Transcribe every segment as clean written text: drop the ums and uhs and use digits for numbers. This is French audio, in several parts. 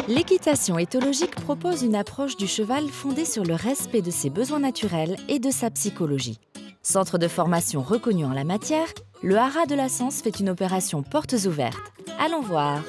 L'équitation éthologique propose une approche du cheval fondée sur le respect de ses besoins naturels et de sa psychologie. Centre de formation reconnu en la matière, le Haras de la Sens fait une opération portes ouvertes. Allons voir.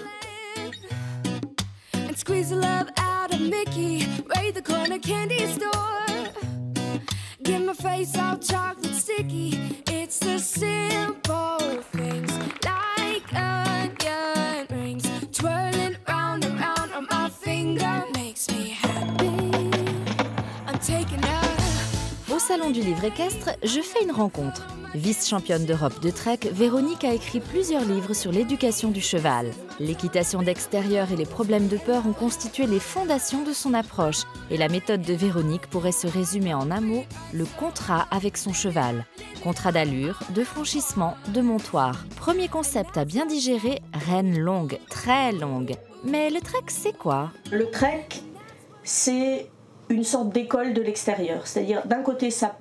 Au Salon du livre équestre, je fais une rencontre. Vice-championne d'Europe de trek, Véronique a écrit plusieurs livres sur l'éducation du cheval. L'équitation d'extérieur et les problèmes de peur ont constitué les fondations de son approche. Et la méthode de Véronique pourrait se résumer en un mot, le contrat avec son cheval. Contrat d'allure, de franchissement, de montoir. Premier concept à bien digérer, rêne longue, très longue. Mais le trek, c'est quoi? Le trek, c'est une sorte d'école de l'extérieur. C'est-à-dire, d'un côté, ça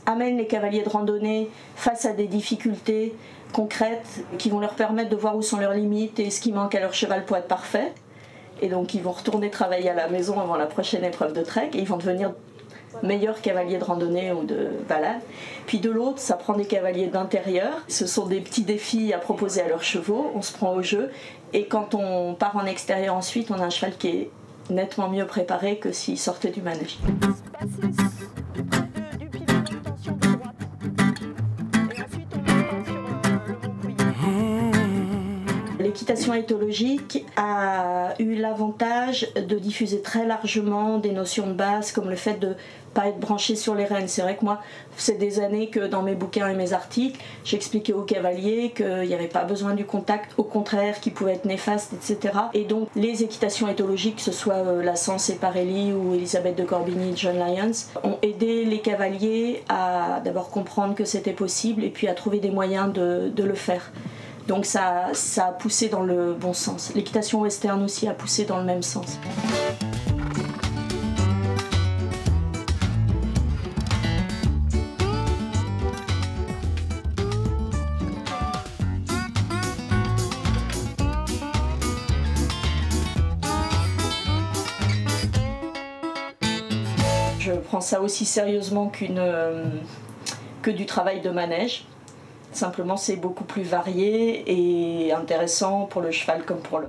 amène les cavaliers de randonnée face à des difficultés concrètes qui vont leur permettre de voir où sont leurs limites et ce qui manque à leur cheval pour être parfait. Et donc, ils vont retourner travailler à la maison avant la prochaine épreuve de trek et ils vont devenir meilleurs cavaliers de randonnée ou de balade. Puis de l'autre, ça prend des cavaliers d'intérieur. Ce sont des petits défis à proposer à leurs chevaux. On se prend au jeu. Et quand on part en extérieur ensuite, on a un cheval qui est nettement mieux préparé que s'il sortait du manège. L'équitation éthologique a eu l'avantage de diffuser très largement des notions de base comme le fait de ne pas être branché sur les rênes. C'est vrai que moi, c'est des années que dans mes bouquins et mes articles, j'expliquais aux cavaliers qu'il n'y avait pas besoin du contact, au contraire, qui pouvait être néfaste, etc. Et donc les équitations éthologiques, que ce soit la Sens et Parelli ou Elisabeth de Corbigny, John Lyons, ont aidé les cavaliers à d'abord comprendre que c'était possible et puis à trouver des moyens de le faire. Donc ça a poussé dans le bon sens. L'équitation western aussi a poussé dans le même sens. Je prends ça aussi sérieusement que du travail de manège. Simplement, c'est beaucoup plus varié et intéressant pour le cheval comme pour l'homme.